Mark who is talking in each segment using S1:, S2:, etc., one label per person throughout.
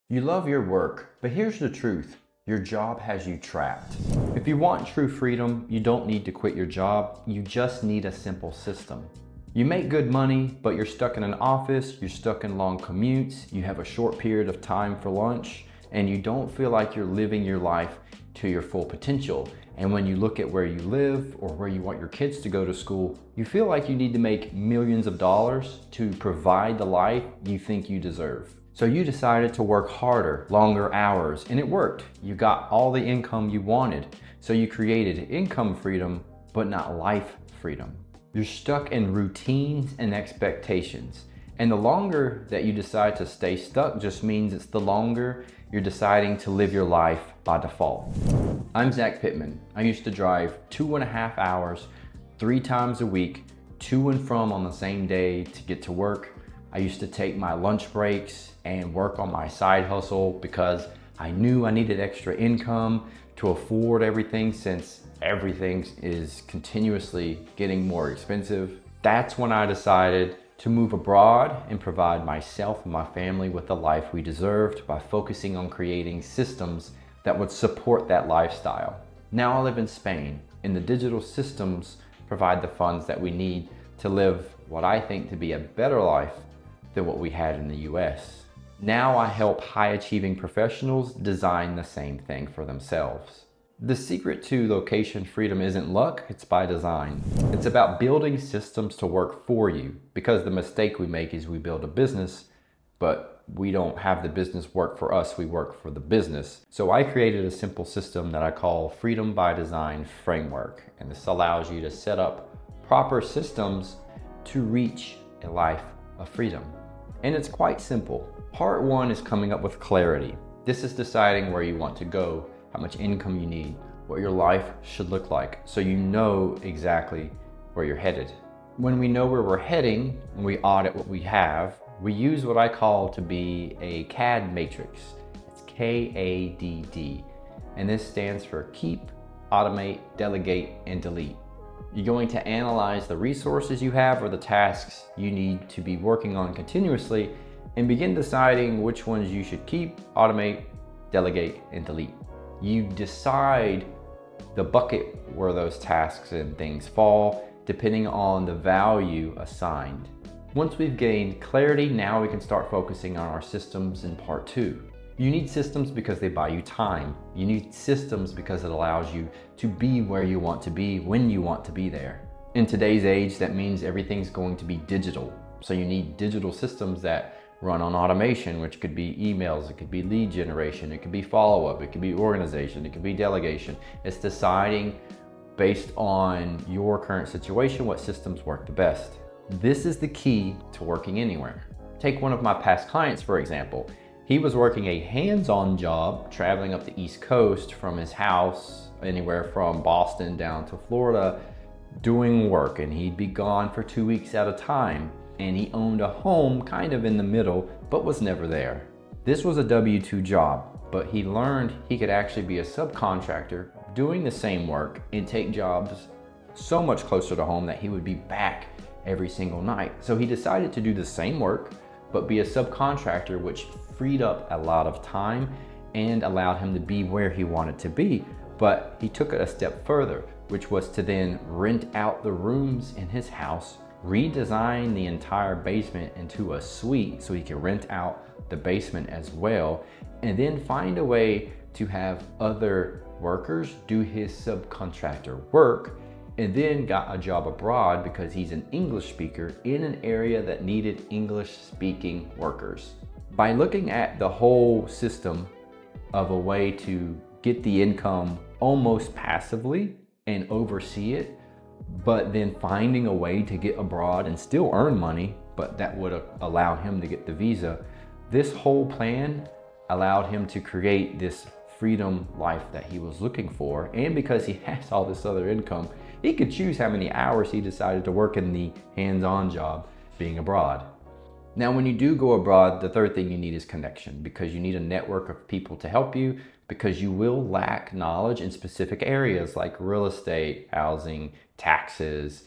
S1: You love your work, but here's the truth. Your job has you trapped. If you want true freedom, you don't need to quit your job. You just need a simple system. You make good money, but you're stuck in an office, you're stuck in long commutes, you have a short period of time for lunch, and you don't feel like you're living your life to your full potential. And when you look at where you live or where you want your kids to go to school, you feel like you need to make millions of dollars to provide the life you think you deserve. So you decided to work harder, longer hours, and it worked. You got all the income you wanted. So you created income freedom, but not life freedom. You're stuck in routines and expectations. And the longer that you decide to stay stuck just means it's the longer you're deciding to live your life by default. I'm Zach Pittman. I used to drive 2.5 hours, 3 times a week, to and from on the same day to get to work. I used to take my lunch breaks and work on my side hustle because I knew I needed extra income to afford everything since everything is continuously getting more expensive. That's when I decided to move abroad and provide myself and my family with the life we deserved by focusing on creating systems that would support that lifestyle. Now I live in Spain, and the digital systems provide the funds that we need to live what I think to be a better life than what we had in the US. Now I help high-achieving professionals design the same thing for themselves. The secret to location freedom isn't luck, it's by design. It's about building systems to work for you, because the mistake we make is we build a business, but we don't have the business work for us, we work for the business. So I created a simple system that I call Freedom by Design Framework, and this allows you to set up proper systems to reach a life of freedom. And it's quite simple. Part 1 is coming up with clarity. This is deciding where you want to go, how much income you need, what your life should look like, so you know exactly where you're headed. When we know where we're heading and we audit what we have, we use what I call to be a CAD matrix. It's KADD. And this stands for keep, automate, delegate, and delete. You're going to analyze the resources you have or the tasks you need to be working on continuously and begin deciding which ones you should keep, automate, delegate, and delete. You decide the bucket where those tasks and things fall depending on the value assigned. Once we've gained clarity, now we can start focusing on our systems in part 2. You need systems because they buy you time. You need systems because it allows you to be where you want to be when you want to be there. In today's age, that means everything's going to be digital. So you need digital systems that run on automation, which could be emails, it could be lead generation, it could be follow-up, it could be organization, it could be delegation. It's deciding based on your current situation what systems work the best. This is the key to working anywhere. Take one of my past clients, for example. He was working a hands-on job, traveling up the East Coast from his house, anywhere from Boston down to Florida, doing work, and he'd be gone for 2 weeks at a time. And he owned a home kind of in the middle, but was never there. This was a W-2 job, but he learned he could actually be a subcontractor doing the same work and take jobs so much closer to home that he would be back every single night. So he decided to do the same work, but be a subcontractor, which freed up a lot of time and allowed him to be where he wanted to be. But he took it a step further, which was to then rent out the rooms in his house, redesign the entire basement into a suite so he could rent out the basement as well, and then find a way to have other workers do his subcontractor work, and then got a job abroad because he's an English speaker in an area that needed English speaking workers. By looking at the whole system of a way to get the income almost passively and oversee it, but then finding a way to get abroad and still earn money, but that would allow him to get the visa, this whole plan allowed him to create this freedom life that he was looking for. And because he has all this other income, he could choose how many hours he decided to work in the hands-on job being abroad. Now, when you do go abroad, the third thing you need is connection, because you need a network of people to help you, because you will lack knowledge in specific areas like real estate, housing, taxes,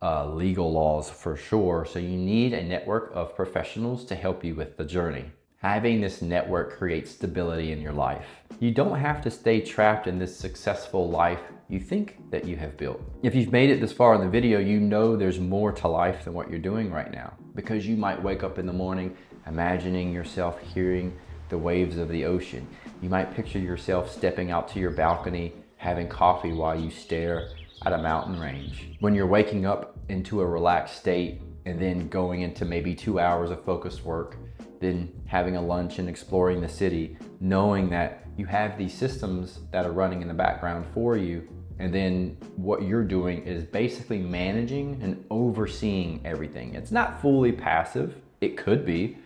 S1: legal laws for sure. So you need a network of professionals to help you with the journey. Having this network creates stability in your life. You don't have to stay trapped in this successful life you think that you have built. If you've made it this far in the video, you know there's more to life than what you're doing right now, because you might wake up in the morning imagining yourself hearing the waves of the ocean. You might picture yourself stepping out to your balcony, having coffee while you stare at a mountain range. When you're waking up into a relaxed state and then going into maybe 2 hours of focused work, then having a lunch and exploring the city, knowing that you have these systems that are running in the background for you, and then what you're doing is basically managing and overseeing everything. It's not fully passive, it could be,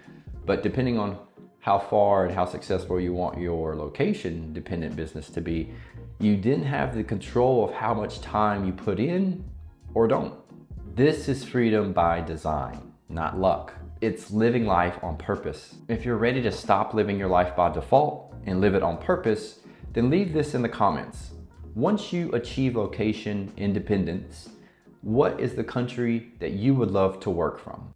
S1: but depending on how far and how successful you want your location dependent business to be, you didn't have the control of how much time you put in or don't. This is freedom by design, not luck. It's living life on purpose. If you're ready to stop living your life by default and live it on purpose, then leave this in the comments. Once you achieve location independence, what is the country that you would love to work from?